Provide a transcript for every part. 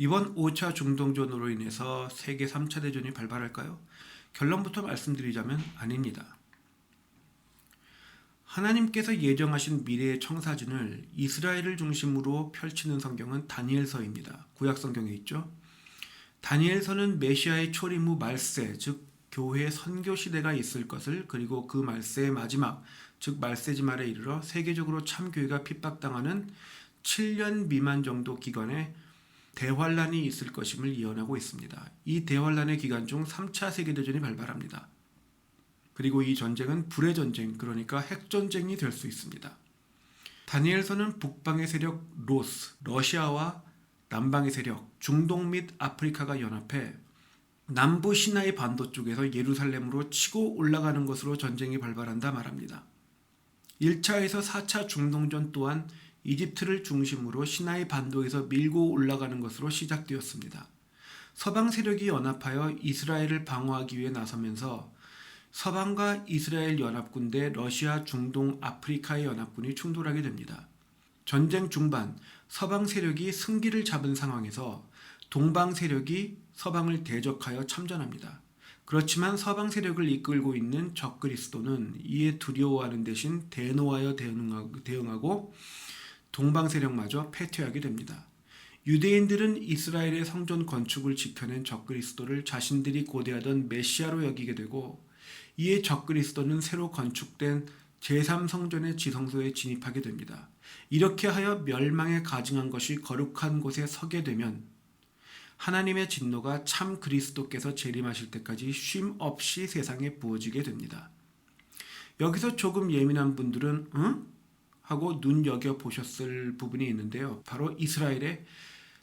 이번 5차 중동전으로 인해서 세계 3차 대전이 발발할까요? 결론부터 말씀드리자면 아닙니다. 하나님께서 예정하신 미래의 청사진을 이스라엘을 중심으로 펼치는 성경은 다니엘서입니다. 구약 성경에 있죠. 다니엘서는 메시아의 초림 후 말세, 즉 교회 선교 시대가 있을 것을, 그리고 그 말세의 마지막, 즉 말세지 말에 이르러 세계적으로 참교회가 핍박당하는 7년 미만 정도 기간에 대환란이 있을 것임을 예언하고 있습니다. 이 대환란의 기간 중 3차 세계대전이 발발합니다. 그리고 이 전쟁은 불의 전쟁, 그러니까 핵전쟁이 될 수 있습니다. 다니엘서는 북방의 세력 로스, 러시아와 남방의 세력 중동 및 아프리카가 연합해 남부 시나이 반도 쪽에서 예루살렘으로 치고 올라가는 것으로 전쟁이 발발한다 말합니다. 1차에서 4차 중동전 또한 이집트를 중심으로 시나이 반도에서 밀고 올라가는 것으로 시작되었습니다. 서방 세력이 연합하여 이스라엘을 방어하기 위해 나서면서 서방과 이스라엘 연합군 대 러시아, 중동, 아프리카의 연합군이 충돌하게 됩니다. 전쟁 중반 서방 세력이 승기를 잡은 상황에서 동방 세력이 서방을 대적하여 참전합니다. 그렇지만 서방 세력을 이끌고 있는 적그리스도는 이에 두려워하는 대신 대노하여 대응하고 동방 세력마저 패퇴하게 됩니다. 유대인들은 이스라엘의 성전 건축을 지켜낸 적그리스도를 자신들이 고대하던 메시아로 여기게 되고, 이에 적그리스도는 새로 건축된 제3성전의 지성소에 진입하게 됩니다. 이렇게 하여 멸망에 가증한 것이 거룩한 곳에 서게 되면 하나님의 진노가 참 그리스도께서 재림하실 때까지 쉼 없이 세상에 부어지게 됩니다. 여기서 조금 예민한 분들은 응? 하고 눈여겨보셨을 부분이 있는데요. 바로 이스라엘의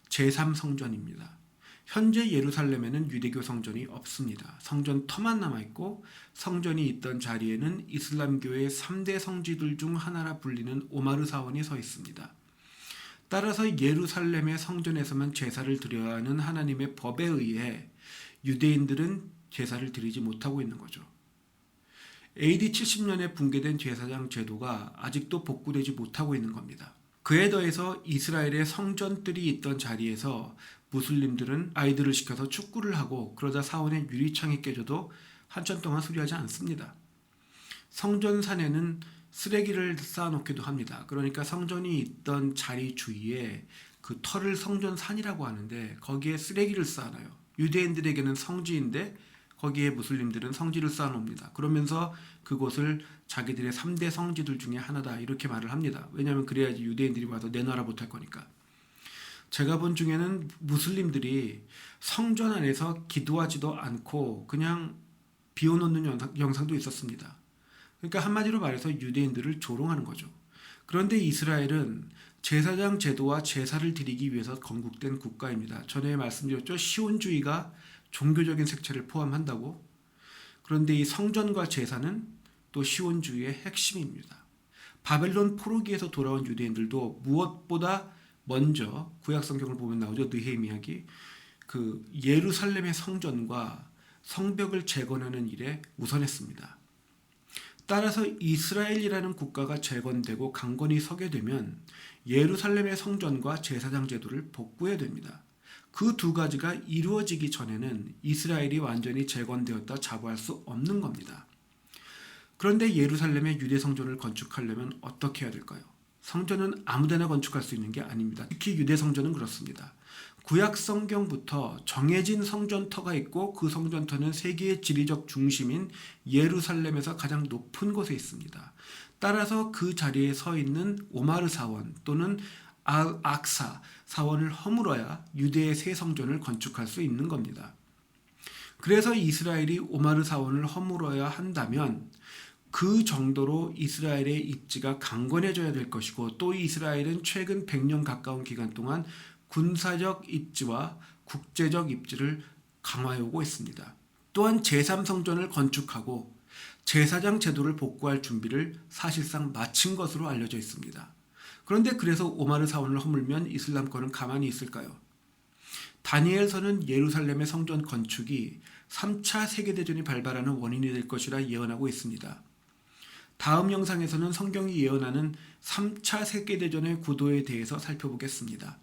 제3성전입니다. 현재 예루살렘에는 유대교 성전이 없습니다. 성전 터만 남아있고, 성전이 있던 자리에는 이슬람교의 3대 성지들 중 하나라 불리는 오마르 사원이 서 있습니다. 따라서 예루살렘의 성전에서만 제사를 드려야 하는 하나님의 법에 의해 유대인들은 제사를 드리지 못하고 있는 거죠. AD 70년에 붕괴된 제사장 제도가 아직도 복구되지 못하고 있는 겁니다. 그에 더해서 이스라엘의 성전들이 있던 자리에서 무슬림들은 아이들을 시켜서 축구를 하고, 그러다 사원의 유리창이 깨져도 한참 동안 수리하지 않습니다. 성전 산에는 쓰레기를 쌓아놓기도 합니다. 그러니까 성전이 있던 자리 주위에 그 터를 성전산이라고 하는데 거기에 쓰레기를 쌓아놔요. 유대인들에게는 성지인데 거기에 무슬림들은 성지를 쌓아놓습니다. 그러면서 그곳을 자기들의 3대 성지들 중에 하나다 이렇게 말을 합니다. 왜냐하면 그래야지 유대인들이 와서 내놔라 못할 거니까. 제가 본 중에는 무슬림들이 성전 안에서 기도하지도 않고 그냥 비워놓는 영상도 있었습니다. 그러니까 한마디로 말해서 유대인들을 조롱하는 거죠. 그런데 이스라엘은 제사장 제도와 제사를 드리기 위해서 건국된 국가입니다. 전에 말씀드렸죠. 시온주의가 종교적인 색채를 포함한다고. 그런데 이 성전과 제사는 또 시온주의의 핵심입니다. 바벨론 포로기에서 돌아온 유대인들도 무엇보다 먼저 구약 성경을 보면 나오죠. 느헤미야기. 그 예루살렘의 성전과 성벽을 재건하는 일에 우선했습니다. 따라서 이스라엘이라는 국가가 재건되고 강건히 서게 되면 예루살렘의 성전과 제사장 제도를 복구해야 됩니다. 그 두 가지가 이루어지기 전에는 이스라엘이 완전히 재건되었다 자부할 수 없는 겁니다. 그런데 예루살렘의 유대 성전을 건축하려면 어떻게 해야 될까요? 성전은 아무데나 건축할 수 있는 게 아닙니다. 특히 유대 성전은 그렇습니다. 구약 성경부터 정해진 성전터가 있고, 그 성전터는 세계의 지리적 중심인 예루살렘에서 가장 높은 곳에 있습니다. 따라서 그 자리에 서 있는 오마르 사원 또는 악사 사원을 허물어야 유대의 새 성전을 건축할 수 있는 겁니다. 그래서 이스라엘이 오마르 사원을 허물어야 한다면 그 정도로 이스라엘의 입지가 강건해져야 될 것이고, 또 이스라엘은 최근 100년 가까운 기간 동안 군사적 입지와 국제적 입지를 강화해 오고 있습니다. 또한 제3성전을 건축하고 제사장 제도를 복구할 준비를 사실상 마친 것으로 알려져 있습니다. 그런데 그래서 오마르 사원을 허물면 이슬람권은 가만히 있을까요? 다니엘서는 예루살렘의 성전 건축이 3차 세계대전이 발발하는 원인이 될 것이라 예언하고 있습니다. 다음 영상에서는 성경이 예언하는 3차 세계대전의 구도에 대해서 살펴보겠습니다.